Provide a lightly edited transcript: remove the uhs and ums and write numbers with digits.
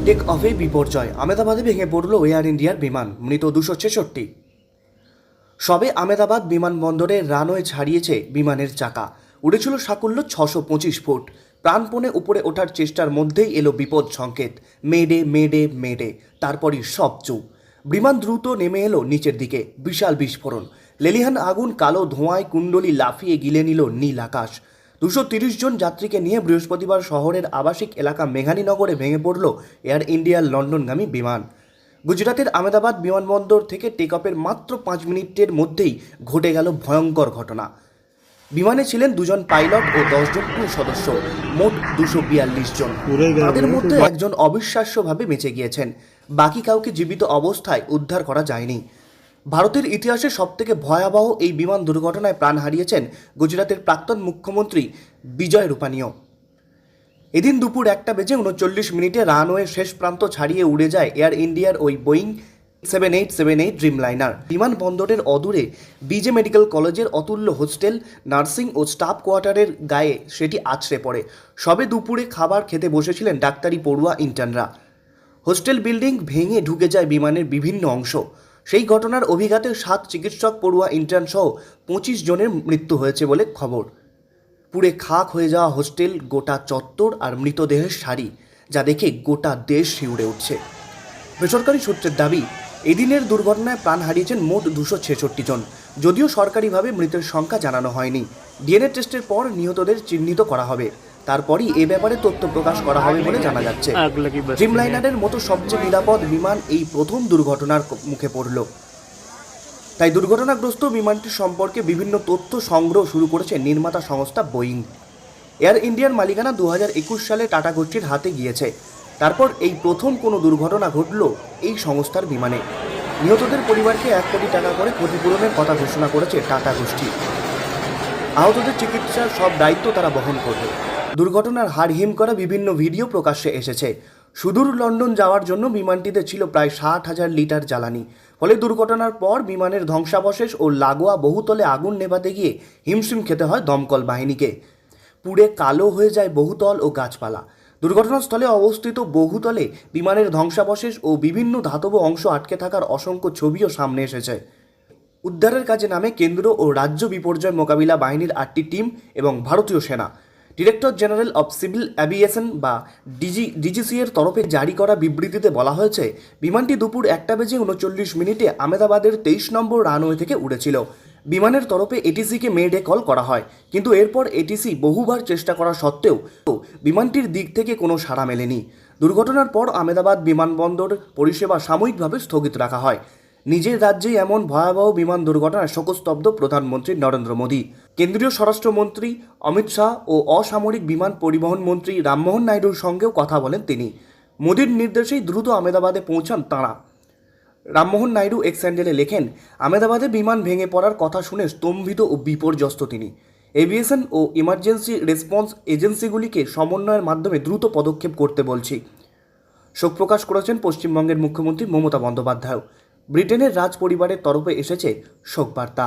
Take অফে বিপর্যয়, আহমেদাবাদে ভেঙে পড়ল এয়ার ইন্ডিয়ার বিমান, মৃত 266। সবে আহমেদাবাদ বিমানবন্দরে রানওয়ে ছাড়িয়েছে বিমানের চাকা, উড়েছিল সাকুল্য 625 ফুট। প্রাণপণে উপরে ওঠার চেষ্টার মধ্যেই এলো বিপদ সংকেত, মেডে মেডে মেডে। তারপরই সব চুপ। বিমান দ্রুত নেমে এলো নিচের দিকে, বিশাল বিস্ফোরণ, লেলিহান আগুন, কালো ধোঁয়ায় কুণ্ডলী লাফিয়ে গিলে নিল নীল আকাশ। 230 জন যাত্রীকে নিয়ে বৃহস্পতিবার শহরের আবাসিক এলাকা মেঘানীনগরে ভেঙে পড়ল এয়ার ইন্ডিয়ার লন্ডনগামী বিমান। গুজরাতের আহমেদাবাদ বিমানবন্দর থেকে টেক অফের মাত্র 5 মিনিটের মধ্যেই ঘটে গেল ভয়ঙ্কর ঘটনা। বিমানে ছিলেন 2 জন পাইলট ও 10 জন ক্রু সদস্য, মোট 242 জন। তাদের মধ্যে একজন অবিশ্বাস্যভাবে বেঁচে গিয়েছেন, বাকি কাউকে জীবিত অবস্থায় উদ্ধার করা যায়নি। ভারতের ইতিহাসে সবথেকে ভয়াবহ এই বিমান দুর্ঘটনায় প্রাণ হারিয়েছেন গুজরাতের প্রাক্তন মুখ্যমন্ত্রী বিজয় রূপানীও। এদিন দুপুর 1:39 রানওয়ের শেষ প্রান্ত ছাড়িয়ে উড়ে যায় এয়ার ইন্ডিয়ার ওই বোয়িং 7878 ড্রিমলাইনার। বিমানবন্দরের অদূরে বিজে মেডিকেল কলেজের অতুল্য হোস্টেল, নার্সিং ও স্টাফ কোয়ার্টারের গায়ে সেটি আছড়ে পড়ে। সবে দুপুরে খাবার খেতে বসেছিলেন ডাক্তারি পড়ুয়া ইন্টার্নরা। হোস্টেল বিল্ডিং ভেঙে ঢুকে যায় বিমানের বিভিন্ন অংশ। সেই ঘটনার অভিঘাতে 7 চিকিৎসক পড়ুয়া ইন্টার্ন সহ 25 জনের মৃত্যু হয়েছে বলে খবর। পুড়ে খাক হয়ে যাওয়া হোস্টেল, গোটা চত্বর আর মৃতদেহের সারি, যা দেখে গোটা দেশ শিউরে উঠছে। বেসরকারি সূত্রের দাবি, এদিনের দুর্ঘটনায় প্রাণ হারিয়েছেন মোট 266 জন। যদিও সরকারিভাবে মৃতের সংখ্যা জানানো হয়নি। ডিএনএ টেস্টের পর নিহতদের চিহ্নিত করা হবে, তারপরই এ ব্যাপারে তথ্য প্রকাশ করা হবে বলে জানা যাচ্ছে। ড্রিমলাইনারের মতো সবচেয়ে নিরাপদ বিমান এই প্রথম দুর্ঘটনার মুখে পড়ল। তাই দুর্ঘটনাগ্রস্ত বিমানটি সম্পর্কে বিভিন্ন তথ্য সংগ্রহ শুরু করেছে নির্মাতা সংস্থা বোয়িং। এয়ার ইন্ডিয়ার মালিকানা 2021 সালে টাটা গোষ্ঠীর হাতে গিয়েছে। তারপর এই প্রথম কোনো দুর্ঘটনা ঘটল এই সংস্থার বিমানে। নিহতদের পরিবারকে 1 কোটি টাকা করে ক্ষতিপূরণের কথা ঘোষণা করেছে টাটা গোষ্ঠী। আহতদের চিকিৎসার সব দায়িত্ব তারা বহন করবে। দুর্ঘটনার হাড়হিম করা বিভিন্ন ভিডিও প্রকাশ্যে এসেছে। সুদূর লন্ডন যাওয়ার জন্য বিমানটিতে ছিল প্রায় 60,000 লিটার জ্বালানি। ফলে দুর্ঘটনার পর বিমানের ধ্বংসাবশেষ ও লাগোয়া বহুতলে আগুন নেভাতে গিয়ে হিমশিম খেতে হয় দমকল বাহিনীকে। পুড়ে কালো হয়ে যায় বহুতল ও গাছপালা। দুর্ঘটনাস্থলে অবস্থিত বহুতলে বিমানের ধ্বংসাবশেষ ও বিভিন্ন ধাতব অংশ আটকে থাকার অসংখ্য ছবিও সামনে এসেছে। উদ্ধারের কাজে নামে কেন্দ্র ও রাজ্য বিপর্যয় মোকাবিলা বাহিনীর 8টি টিম এবং ভারতীয় সেনা। Director general of civil aviation বা ডিজিসি এর তরফে জারি করা বিবৃতিতে বলা হয়েছে, বিমানটি দুপুর 1:39 আহমেদাবাদের 23 নম্বর রানওয়ে থেকে উড়েছিল। বিমানের তরফে এটিসিকে মেডে কল করা হয়, কিন্তু এরপর এটিসি বহুবার চেষ্টা করা সত্ত্বেও বিমানটির দিক থেকে কোনো সাড়া মেলেনি। দুর্ঘটনার পর আহমেদাবাদ বিমানবন্দর পরিষেবা সাময়িকভাবে স্থগিত রাখা হয়। নিজের রাজ্যেই এমন ভয়াবহ বিমান দুর্ঘটনায় শোকস্তব্ধ প্রধানমন্ত্রী নরেন্দ্র মোদী। কেন্দ্রীয় স্বরাষ্ট্রমন্ত্রী অমিত শাহ ও অসামরিক বিমান পরিবহন মন্ত্রী রামমোহন নাইডুর সঙ্গেও কথা বলেন তিনি। মোদীর নির্দেশেই দ্রুত আহমেদাবাদে পৌঁছান তাঁরা। রামমোহন নাইডু এক্স হ্যান্ডেলে লেখেন, আহমেদাবাদে বিমান ভেঙে পড়ার কথা শুনে স্তম্ভিত ও বিপর্যস্ত তিনি। এভিয়েশন ও ইমার্জেন্সি রেসপন্স এজেন্সিগুলিকে সমন্বয়ের মাধ্যমে দ্রুত পদক্ষেপ করতে বলছি। শোক প্রকাশ করেছেন পশ্চিমবঙ্গের মুখ্যমন্ত্রী মমতা বন্দ্যোপাধ্যায়। ব্রিটেনের রাজ পরিবারের তরফে এসেছে শোকবার্তা।